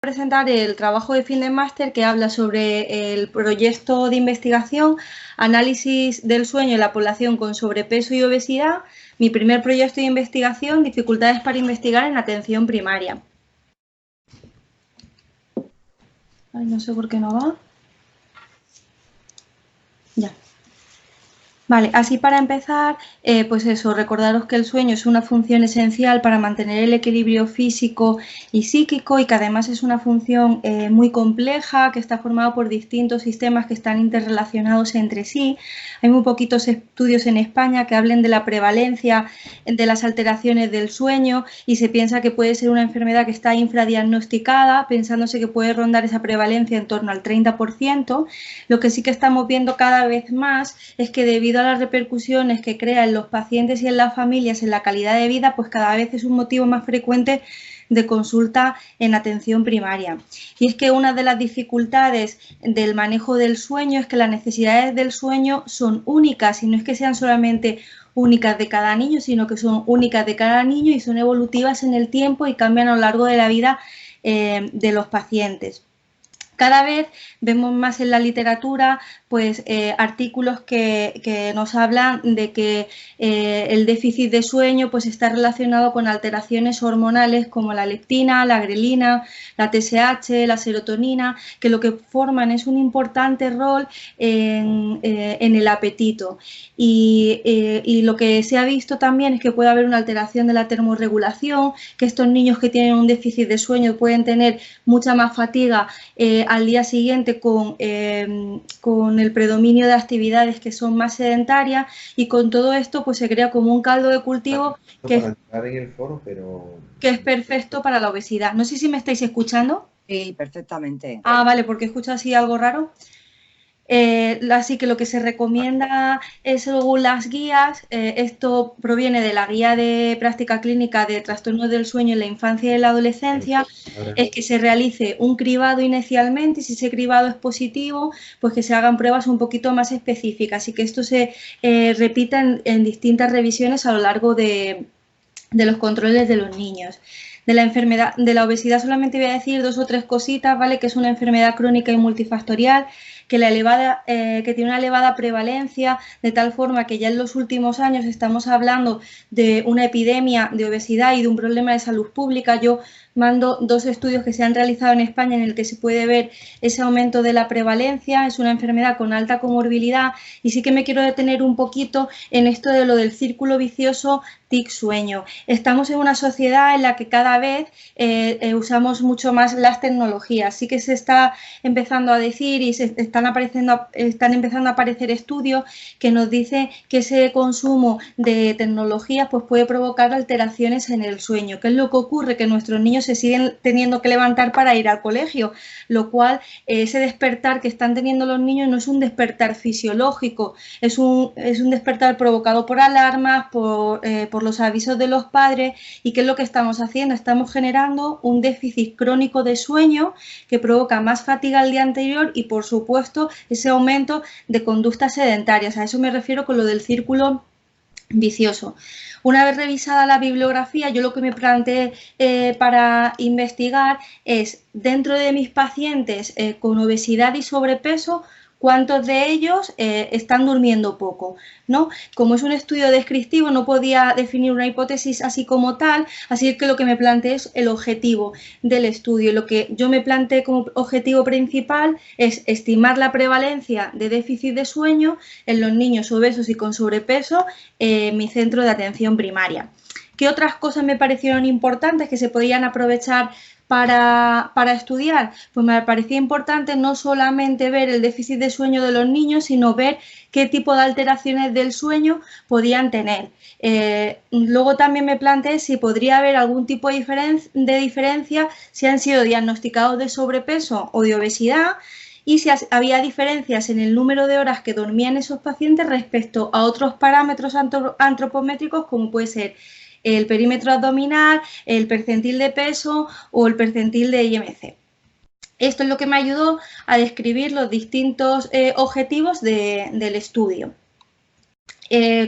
presentar el trabajo de fin de máster que habla sobre el proyecto de investigación Análisis del sueño en la población con sobrepeso y obesidad, mi primer proyecto de investigación, dificultades para investigar en atención primaria. Ay, no sé por qué no va. Ya. Vale, así para empezar, pues eso, recordaros que el sueño es una función esencial para mantener el equilibrio físico y psíquico y que además es una función muy compleja, que está formada por distintos sistemas que están interrelacionados entre sí. Hay muy poquitos estudios en España que hablen de la prevalencia de las alteraciones del sueño y se piensa que puede ser una enfermedad que está infradiagnosticada, pensándose que puede rondar esa prevalencia en torno al 30%. Lo que sí que estamos viendo cada vez más es que debido a las repercusiones que crea en los pacientes y en las familias en la calidad de vida, pues cada vez es un motivo más frecuente de consulta en atención primaria. Y es que una de las dificultades del manejo del sueño es que las necesidades del sueño son únicas y no es que sean solamente únicas de cada niño, sino que son únicas de cada niño y son evolutivas en el tiempo y cambian a lo largo de la vida de los pacientes. Cada vez vemos más en la literatura pues, artículos que nos hablan de que el déficit de sueño pues, está relacionado con alteraciones hormonales como la leptina, la grelina, la TSH, la serotonina, que lo que forman es un importante rol en el apetito. Y lo que se ha visto también es que puede haber una alteración de la termorregulación, que estos niños que tienen un déficit de sueño pueden tener mucha más fatiga al día siguiente con el predominio de actividades que son más sedentarias y con todo esto pues se crea como un caldo de cultivo que es perfecto para la obesidad. No sé si me estáis escuchando. Sí, perfectamente. Ah, vale, porque escucho así algo raro. Así que lo que se recomienda es, según las guías, esto proviene de la guía de práctica clínica de trastornos del sueño en la infancia y en la adolescencia, es que se realice un cribado inicialmente y si ese cribado es positivo, pues que se hagan pruebas un poquito más específicas y que esto se repita en distintas revisiones a lo largo de los controles de los niños. De la enfermedad, de la obesidad solamente voy a decir 2 o 3 cositas, ¿vale? Que es una enfermedad crónica y multifactorial, que tiene una elevada prevalencia, de tal forma que ya en los últimos años estamos hablando de una epidemia de obesidad y de un problema de salud pública. Yo mando 2 estudios que se han realizado en España en el que se puede ver ese aumento de la prevalencia. Es una enfermedad con alta comorbilidad y sí que me quiero detener un poquito en esto de lo del círculo vicioso tic-sueño. Estamos en una sociedad en la que cada vez usamos mucho más las tecnologías. Sí que se está empezando a decir y están empezando a aparecer estudios que nos dicen que ese consumo de tecnologías pues, puede provocar alteraciones en el sueño. ¿Qué es lo que ocurre? Que nuestros niños se siguen teniendo que levantar para ir al colegio, lo cual ese despertar que están teniendo los niños no es un despertar fisiológico, es un despertar provocado por alarmas, por los avisos de los padres. ¿Y qué es lo que estamos haciendo? Estamos generando un déficit crónico de sueño que provoca más fatiga al día anterior y, por supuesto, ese aumento de conductas sedentarias. A eso me refiero con lo del círculo vicioso. Una vez revisada la bibliografía, yo lo que me planteé para investigar es, dentro de mis pacientes con obesidad y sobrepeso, ¿cuántos de ellos están durmiendo poco? ¿No? Como es un estudio descriptivo, no podía definir una hipótesis así como tal, así que lo que me planteé es el objetivo del estudio. Lo que yo me planteé como objetivo principal es estimar la prevalencia de déficit de sueño en los niños obesos y con sobrepeso en mi centro de atención primaria. ¿Qué otras cosas me parecieron importantes que se podían aprovechar para estudiar? Pues me parecía importante no solamente ver el déficit de sueño de los niños, sino ver qué tipo de alteraciones del sueño podían tener. Luego también me planteé si podría haber algún tipo de diferencia si han sido diagnosticados de sobrepeso o de obesidad y si había diferencias en el número de horas que dormían esos pacientes respecto a otros parámetros antropométricos como puede ser el perímetro abdominal, el percentil de peso o el percentil de IMC. Esto es lo que me ayudó a describir los distintos objetivos del estudio.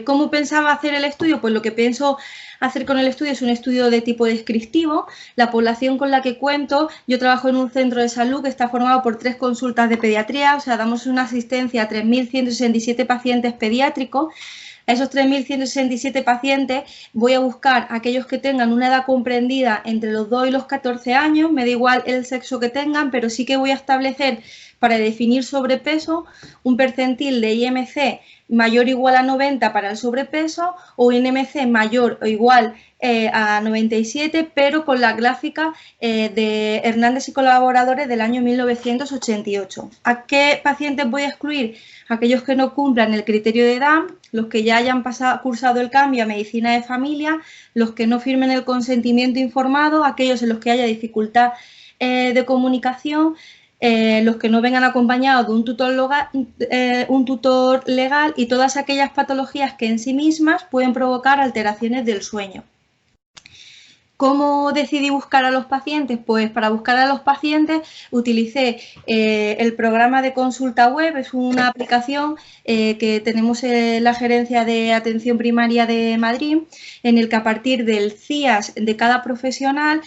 ¿Cómo pensaba hacer el estudio? Pues lo que pienso hacer con el estudio es un estudio de tipo descriptivo. La población con la que cuento, yo trabajo en un centro de salud que está formado por 3 consultas de pediatría, o sea, damos una asistencia a 3.167 pacientes pediátricos. A esos 3.167 pacientes voy a buscar aquellos que tengan una edad comprendida entre los 2 y los 14 años, me da igual el sexo que tengan, pero sí que voy a establecer para definir sobrepeso un percentil de IMC mayor o igual a 90 para el sobrepeso o un IMC mayor o igual a 97, pero con la gráfica de Hernández y colaboradores del año 1988. ¿A qué pacientes voy a excluir? Aquellos que no cumplan el criterio de edad, los que ya hayan cursado el cambio a medicina de familia, los que no firmen el consentimiento informado, aquellos en los que haya dificultad de comunicación, los que no vengan acompañados de un tutor legal y todas aquellas patologías que en sí mismas pueden provocar alteraciones del sueño. ¿Cómo decidí buscar a los pacientes? Pues para buscar a los pacientes utilicé el programa de consulta web, es una aplicación que tenemos en la Gerencia de Atención Primaria de Madrid, en el que a partir del CIAS de cada profesional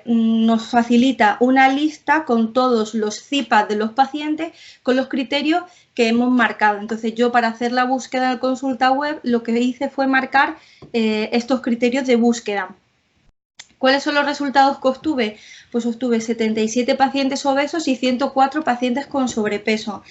nos facilita una lista con todos los CIPAs de los pacientes con los criterios que hemos marcado. Entonces yo para hacer la búsqueda de consulta web lo que hice fue marcar estos criterios de búsqueda. ¿Cuáles son los resultados que obtuve? Pues obtuve 77 pacientes obesos y 104 pacientes con sobrepeso.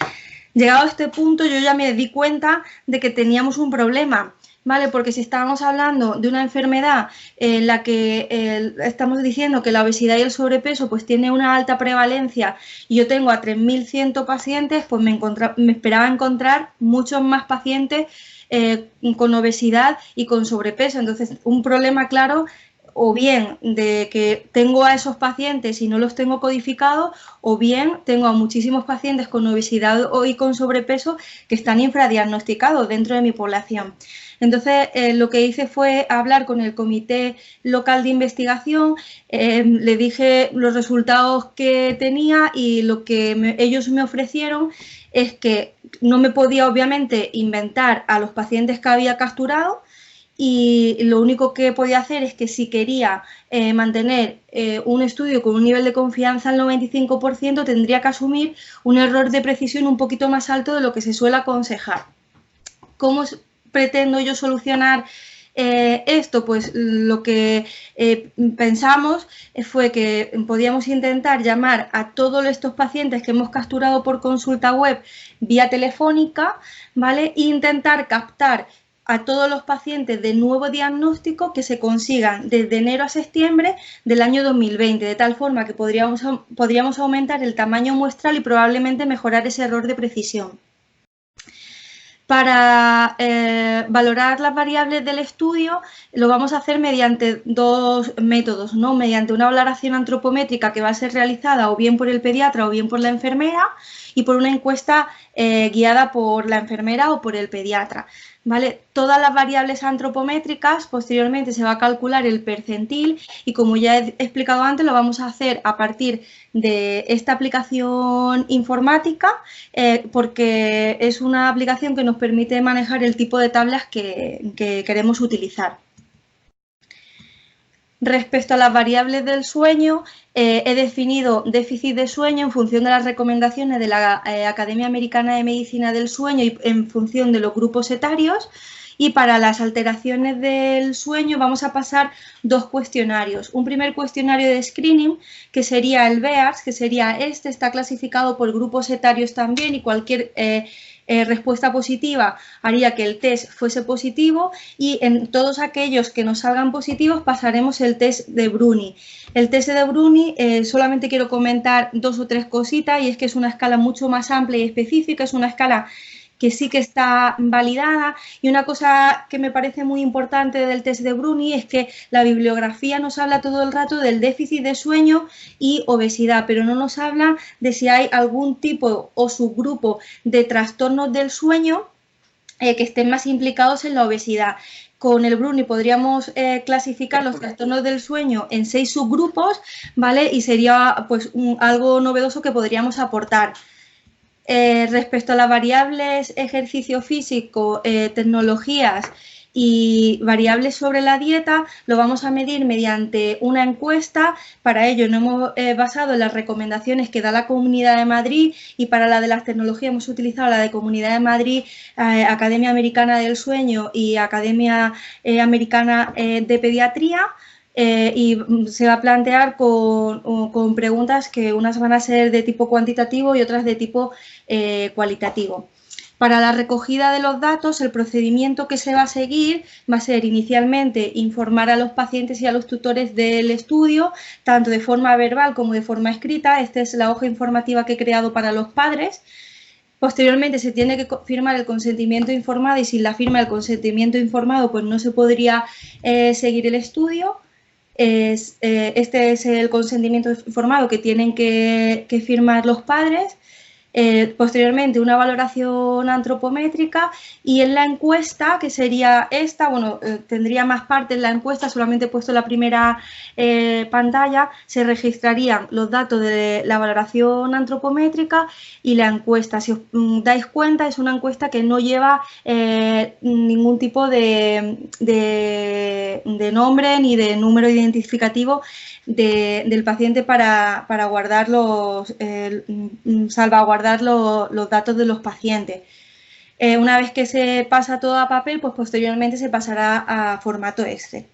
Llegado a este punto yo ya me di cuenta de que teníamos un problema, ¿vale? Porque si estábamos hablando de una enfermedad en la que estamos diciendo que la obesidad y el sobrepeso pues tiene una alta prevalencia y yo tengo a 3.100 pacientes, pues me esperaba encontrar muchos más pacientes con obesidad y con sobrepeso. Entonces, un problema claro o bien de que tengo a esos pacientes y no los tengo codificados, o bien tengo a muchísimos pacientes con obesidad y con sobrepeso que están infradiagnosticados dentro de mi población. Entonces, lo que hice fue hablar con el comité local de investigación, le dije los resultados que tenía y lo que ellos me ofrecieron es que no me podía obviamente inventar a los pacientes que había capturado, y lo único que podía hacer es que si quería mantener un estudio con un nivel de confianza al 95%, tendría que asumir un error de precisión un poquito más alto de lo que se suele aconsejar. ¿Cómo pretendo yo solucionar esto? Pues lo que pensamos fue que podíamos intentar llamar a todos estos pacientes que hemos capturado por consulta web vía telefónica, ¿vale? E intentar captar a todos los pacientes de nuevo diagnóstico que se consigan desde enero a septiembre del año 2020, de tal forma que podríamos aumentar el tamaño muestral y probablemente mejorar ese error de precisión. Para valorar las variables del estudio lo vamos a hacer mediante 2 métodos, ¿no? Mediante una valoración antropométrica que va a ser realizada o bien por el pediatra o bien por la enfermera, y por una encuesta guiada por la enfermera o por el pediatra, ¿vale? Todas las variables antropométricas, posteriormente se va a calcular el percentil y, como ya he explicado antes, lo vamos a hacer a partir de esta aplicación informática porque es una aplicación que nos permite manejar el tipo de tablas que queremos utilizar. Respecto a las variables del sueño, he definido déficit de sueño en función de las recomendaciones de la Academia Americana de Medicina del Sueño y en función de los grupos etarios. Y para las alteraciones del sueño vamos a pasar 2 cuestionarios. Un primer cuestionario de screening, que sería el BEARS, que sería está clasificado por grupos etarios también, y cualquier respuesta positiva haría que el test fuese positivo, y en todos aquellos que nos salgan positivos pasaremos el test de Bruni. El test de Bruni solamente quiero comentar 2 o 3 cositas, y es que es una escala mucho más amplia y específica, es una escala que sí que está validada, y una cosa que me parece muy importante del test de Bruni es que la bibliografía nos habla todo el rato del déficit de sueño y obesidad, pero no nos habla de si hay algún tipo o subgrupo de trastornos del sueño que estén más implicados en la obesidad. Con el Bruni podríamos clasificar los trastornos del sueño en 6 subgrupos, ¿vale? Y sería pues algo novedoso que podríamos aportar. Respecto a las variables ejercicio físico, tecnologías y variables sobre la dieta, lo vamos a medir mediante una encuesta. Para ello nos hemos basado en las recomendaciones que da la Comunidad de Madrid, y para la de las tecnologías hemos utilizado la de Comunidad de Madrid, Academia Americana del Sueño y Academia Americana de Pediatría. Y se va a plantear con preguntas que unas van a ser de tipo cuantitativo y otras de tipo cualitativo. Para la recogida de los datos, el procedimiento que se va a seguir va a ser inicialmente informar a los pacientes y a los tutores del estudio, tanto de forma verbal como de forma escrita. Esta es la hoja informativa que he creado para los padres. Posteriormente se tiene que firmar el consentimiento informado, y sin la firma del consentimiento informado pues no se podría seguir el estudio. Este es el consentimiento informado que tienen que firmar los padres. Posteriormente una valoración antropométrica, y en la encuesta, que sería esta, bueno, tendría más partes la encuesta, solamente he puesto la primera pantalla, se registrarían los datos de la valoración antropométrica y la encuesta. Si os dais cuenta, es una encuesta que no lleva ningún tipo de nombre ni de número identificativo del paciente para guardar salvaguardar los datos de los pacientes. Una vez que se pasa todo a papel, pues posteriormente se pasará a formato Excel.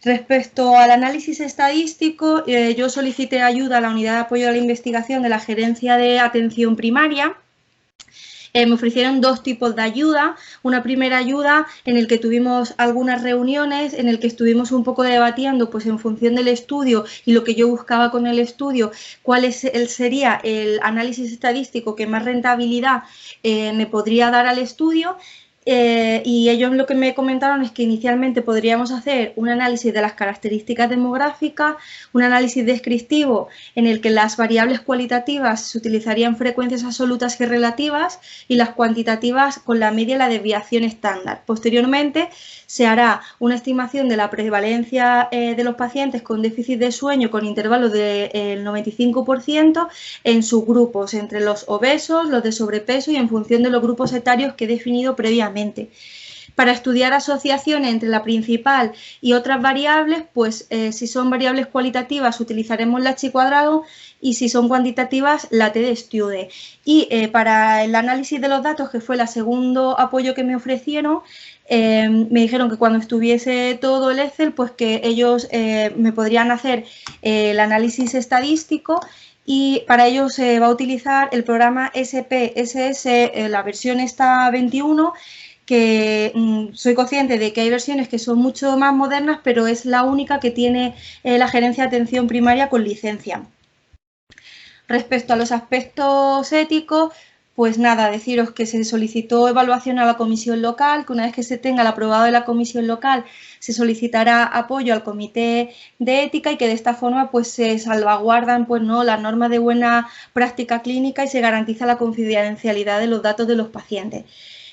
Respecto al análisis estadístico, yo solicité ayuda a la Unidad de Apoyo a la Investigación de la Gerencia de Atención Primaria. Me ofrecieron dos tipos de ayuda. Una primera ayuda en el que tuvimos algunas reuniones, en el que estuvimos un poco debatiendo, pues en función del estudio y lo que yo buscaba con el estudio, cuál sería el análisis estadístico que más rentabilidad me podría dar al estudio. Y ellos lo que me comentaron es que inicialmente podríamos hacer un análisis de las características demográficas, un análisis descriptivo en el que las variables cualitativas se utilizarían frecuencias absolutas y relativas, y las cuantitativas con la media y la desviación estándar. Posteriormente se hará una estimación de la prevalencia de los pacientes con déficit de sueño con intervalos del 95% en subgrupos, entre los obesos, los de sobrepeso y en función de los grupos etarios que he definido previamente. Para estudiar asociaciones entre la principal y otras variables, pues si son variables cualitativas utilizaremos la chi cuadrado, y si son cuantitativas la t de Stude. Y para el análisis de los datos, que fue el segundo apoyo que me ofrecieron, me dijeron que cuando estuviese todo el Excel, pues que ellos me podrían hacer el análisis estadístico, y para ello se va a utilizar el programa SPSS, la versión esta 21, que soy consciente de que hay versiones que son mucho más modernas, pero es la única que tiene la Gerencia de Atención Primaria con licencia. Respecto a los aspectos éticos, pues nada, deciros que se solicitó evaluación a la comisión local, que una vez que se tenga el aprobado de la comisión local se solicitará apoyo al comité de ética, y que de esta forma pues se salvaguardan pues, ¿no?, las normas de buena práctica clínica y se garantiza la confidencialidad de los datos de los pacientes.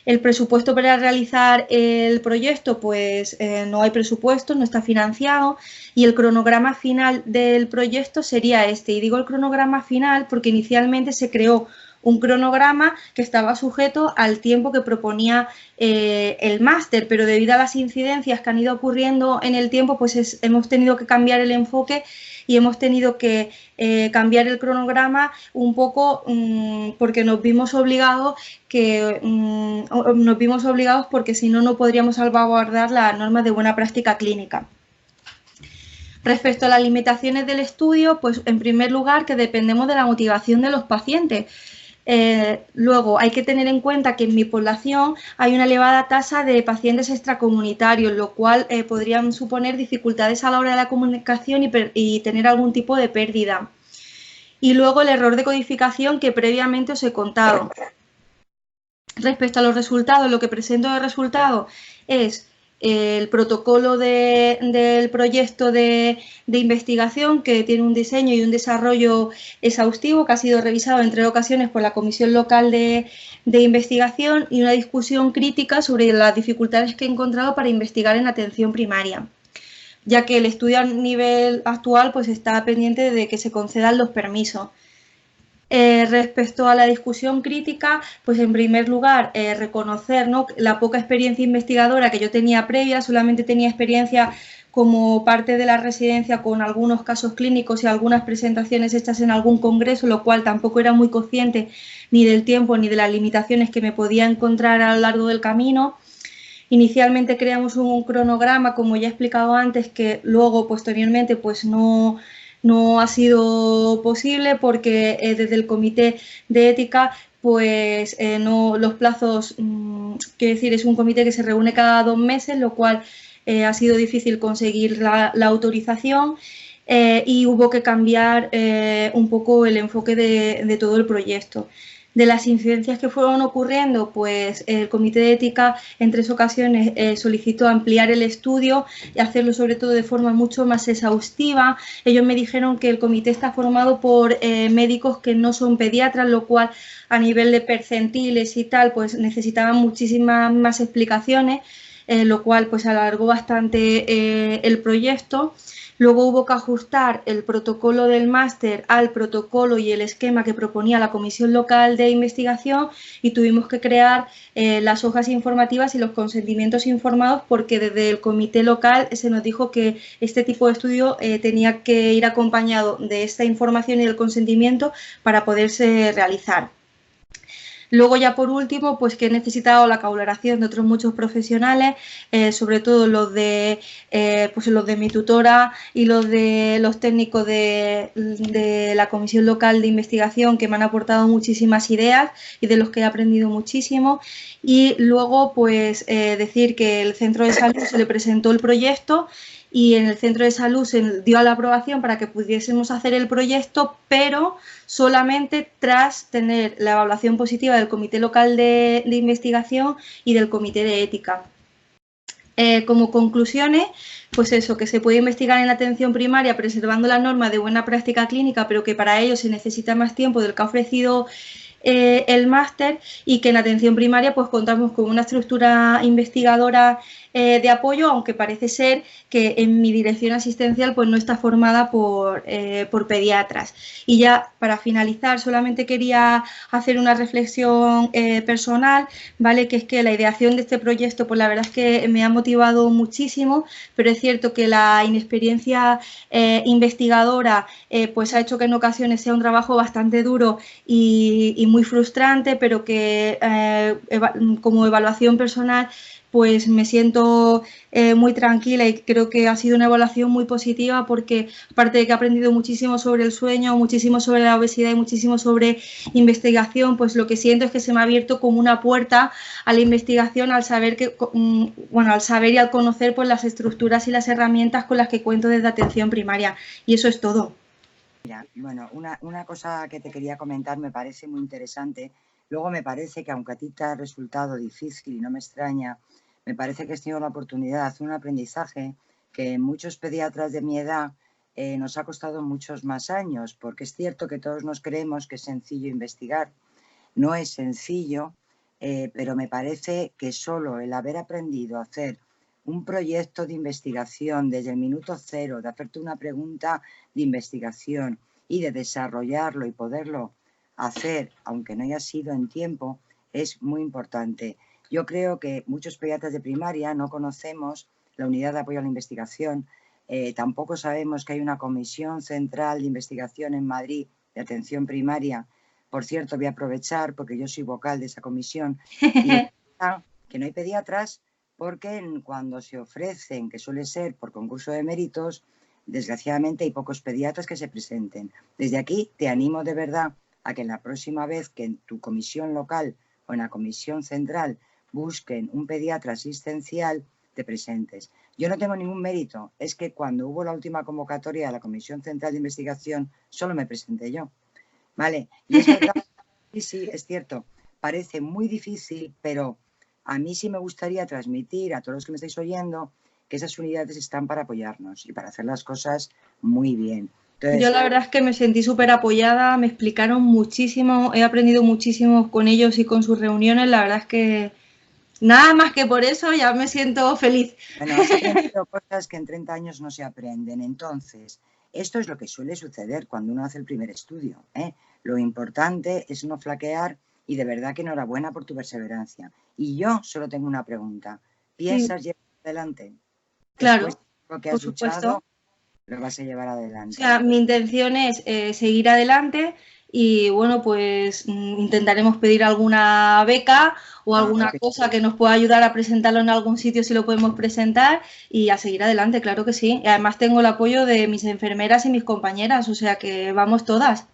El presupuesto para realizar el proyecto, pues no hay presupuesto, no está financiado, y el cronograma final del proyecto sería este. Y digo el cronograma final porque inicialmente se creó un cronograma que estaba sujeto al tiempo que proponía el máster, pero debido a las incidencias que han ido ocurriendo en el tiempo, pues hemos tenido que cambiar el enfoque y hemos tenido que cambiar el cronograma un poco porque nos vimos obligados porque si no, no podríamos salvaguardar las normas de buena práctica clínica. Respecto a las limitaciones del estudio, pues en primer lugar que dependemos de la motivación de los pacientes. Luego hay que tener en cuenta que en mi población hay una elevada tasa de pacientes extracomunitarios, lo cual podrían suponer dificultades a la hora de la comunicación y tener algún tipo de pérdida. Y luego el error de codificación que previamente os he contado. Respecto a los resultados, lo que presento de resultado es el protocolo del proyecto de investigación, que tiene un diseño y un desarrollo exhaustivo, que ha sido revisado en 3 ocasiones por la Comisión Local de Investigación, y una discusión crítica sobre las dificultades que he encontrado para investigar en atención primaria, ya que el estudio a nivel actual pues está pendiente de que se concedan los permisos. Respecto a la discusión crítica, pues en primer lugar reconocer, ¿no?, la poca experiencia investigadora que yo tenía previa. Solamente tenía experiencia como parte de la residencia con algunos casos clínicos y algunas presentaciones hechas en algún congreso, lo cual tampoco era muy consciente ni del tiempo ni de las limitaciones que me podía encontrar a lo largo del camino. Inicialmente creamos un cronograma, como ya he explicado antes, que luego posteriormente pues no ha sido posible porque desde el comité de ética pues no, los plazos, quiero decir, es un comité que se reúne cada 2 meses, lo cual ha sido difícil conseguir la autorización, y hubo que cambiar un poco el enfoque de todo el proyecto. De las incidencias que fueron ocurriendo, pues el comité de ética en 3 ocasiones solicitó ampliar el estudio y hacerlo sobre todo de forma mucho más exhaustiva. Ellos me dijeron que el comité está formado por médicos que no son pediatras, lo cual a nivel de percentiles y tal, pues necesitaban muchísimas más explicaciones, lo cual pues alargó bastante el proyecto. Luego hubo que ajustar el protocolo del máster al protocolo y el esquema que proponía la Comisión Local de Investigación, y tuvimos que crear las hojas informativas y los consentimientos informados, porque desde el comité local se nos dijo que este tipo de estudio tenía que ir acompañado de esta información y del consentimiento para poderse realizar. Luego ya por último, pues que he necesitado la colaboración de otros muchos profesionales, sobre todo pues los de mi tutora y los de los técnicos de la Comisión Local de Investigación, que me han aportado muchísimas ideas y de los que he aprendido muchísimo. Y luego pues decir que el Centro de Salud se le presentó el proyecto y en el Centro de Salud se dio la aprobación para que pudiésemos hacer el proyecto, pero solamente tras tener la evaluación positiva del Comité Local de Investigación y del Comité de Ética. Como conclusiones, pues eso, que se puede investigar en la atención primaria preservando las normas de buena práctica clínica, pero que para ello se necesita más tiempo del que ha ofrecido el máster, y que en atención primaria pues contamos con una estructura investigadora de apoyo, aunque parece ser que en mi dirección asistencial pues no está formada por pediatras. Y ya para finalizar solamente quería hacer una reflexión personal, ¿vale? Que es que la ideación de este proyecto pues la verdad es que me ha motivado muchísimo, pero es cierto que la inexperiencia investigadora pues ha hecho que en ocasiones sea un trabajo bastante duro y muy frustrante, pero que como evaluación personal pues me siento muy tranquila, y creo que ha sido una evaluación muy positiva, porque aparte de que he aprendido muchísimo sobre el sueño, muchísimo sobre la obesidad y muchísimo sobre investigación, pues lo que siento es que se me ha abierto como una puerta a la investigación al saber que, bueno, al saber y al conocer pues las estructuras y las herramientas con las que cuento desde atención primaria, y eso es todo. Mira, bueno, una cosa que te quería comentar me parece muy interesante. Luego me parece que aunque a ti te ha resultado difícil y no me extraña, me parece que has tenido la oportunidad de hacer un aprendizaje que muchos pediatras de mi edad nos ha costado muchos más años, porque es cierto que todos nos creemos que es sencillo investigar. No es sencillo, pero me parece que solo el haber aprendido a hacer un proyecto de investigación desde el minuto cero, de hacerte una pregunta de investigación y de desarrollarlo y poderlo hacer, aunque no haya sido en tiempo, es muy importante. Yo creo que muchos pediatras de primaria no conocemos la unidad de apoyo a la investigación, tampoco sabemos que hay una comisión central de investigación en Madrid de atención primaria. Por cierto, voy a aprovechar, porque yo soy vocal de esa comisión, y que no hay pediatras, porque cuando se ofrecen, que suele ser por concurso de méritos, desgraciadamente hay pocos pediatras que se presenten. Desde aquí te animo de verdad a que la próxima vez que en tu comisión local o en la comisión central busquen un pediatra asistencial, te presentes. Yo no tengo ningún mérito, es que cuando hubo la última convocatoria de la Comisión Central de Investigación, solo me presenté yo. Vale, y es verdad, sí, es cierto, parece muy difícil, pero a mí sí me gustaría transmitir a todos los que me estáis oyendo que esas unidades están para apoyarnos y para hacer las cosas muy bien. Entonces, yo la verdad es que me sentí súper apoyada, me explicaron muchísimo, he aprendido muchísimo con ellos y con sus reuniones, la verdad es que nada más que por eso ya me siento feliz. bueno, has aprendido cosas que en 30 años no se aprenden. Entonces, Esto es lo que suele suceder cuando uno hace el primer estudio, ¿eh? Lo importante es no flaquear y de verdad que enhorabuena por tu perseverancia. Y yo solo tengo una pregunta. Sí, ¿Piensas llevar adelante? Después claro, de lo que por has supuesto. luchado, lo vas a llevar O adelante. sea, mi intención es seguir adelante y bueno, pues intentaremos pedir alguna beca o Claro alguna que cosa que nos pueda ayudar a presentarlo en algún sitio si lo podemos presentar y a seguir adelante, claro que sí. Y además tengo el apoyo de mis enfermeras y mis compañeras, o sea que vamos todas.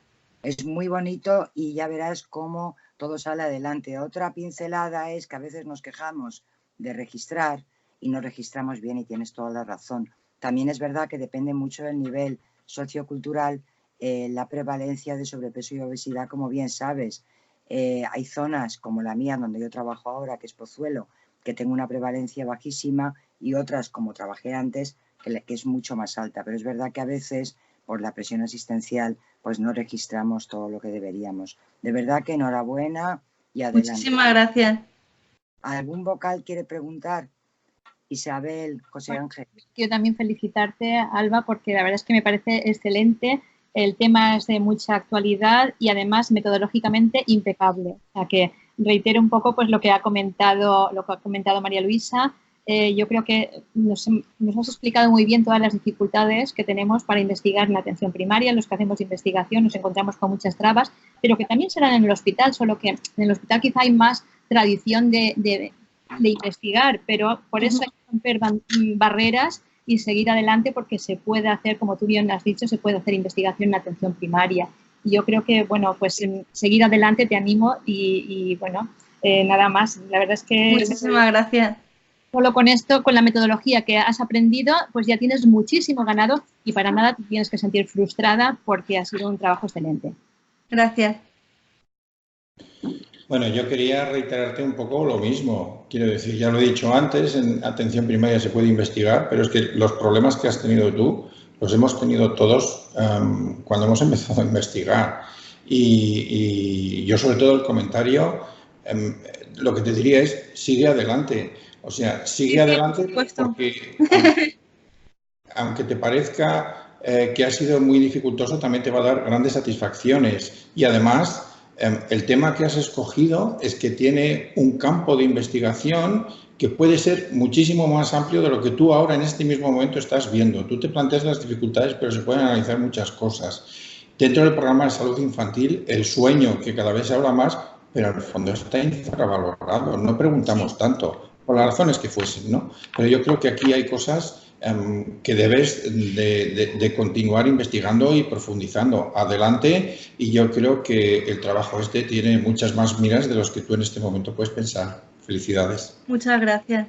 es muy bonito y ya verás cómo todo sale adelante. Otra pincelada es que a veces nos quejamos de registrar y no registramos bien y tienes toda la razón. También es verdad que depende mucho del nivel sociocultural, la prevalencia de sobrepeso y obesidad, como bien sabes. Hay zonas como la mía, donde yo trabajo ahora, que es Pozuelo, que tengo una prevalencia bajísima y otras, como trabajé antes, que es mucho más alta. Pero es verdad que a veces, por la presión asistencial, pues no registramos todo lo que deberíamos. De verdad que enhorabuena y adelante. Muchísimas gracias. ¿Algún vocal quiere preguntar? Isabel, José Bueno, Ángel. quiero también felicitarte, Alba, porque la verdad es que me parece excelente. El tema es de mucha actualidad y además metodológicamente impecable. O sea que reitero un poco pues lo que ha comentado María Luisa. Yo creo que nos has explicado muy bien todas las dificultades que tenemos para investigar en la atención primaria. Los que hacemos investigación nos encontramos con muchas trabas, pero que también serán en el hospital, solo que en el hospital quizá hay más tradición de investigar, pero por eso hay que romper barreras y seguir adelante porque se puede hacer, como tú bien has dicho, se puede hacer investigación en atención primaria. Y yo creo que, bueno, pues seguir adelante te animo y bueno, nada más. La verdad es que Muchísimas gracias. solo con esto, con la metodología que has aprendido, pues ya tienes muchísimo ganado y para nada te tienes que sentir frustrada porque ha sido un trabajo excelente. Gracias. Bueno, yo quería reiterarte un poco lo mismo. Quiero decir, ya lo he dicho antes, en atención primaria se puede investigar, pero es que los problemas que has tenido tú los hemos tenido todos cuando hemos empezado a investigar. Y yo, sobre todo, el comentario, lo que te diría es, sigue adelante. O sea, sigue adelante porque aunque te parezca que ha sido muy dificultoso, también te va a dar grandes satisfacciones. Y además, el tema que has escogido es que tiene un campo de investigación que puede ser muchísimo más amplio de lo que tú ahora en este mismo momento estás viendo. Tú te planteas las dificultades, pero se pueden analizar muchas cosas. Dentro del programa de salud infantil, el sueño, que cada vez se habla más, pero en el fondo está infravalorado. No preguntamos tanto, por las razones que fuesen, ¿no? Pero yo creo que aquí hay cosas que debes de continuar investigando y profundizando. Adelante, y yo creo que el trabajo este tiene muchas más miras de los que tú en este momento puedes pensar. Felicidades. Muchas gracias.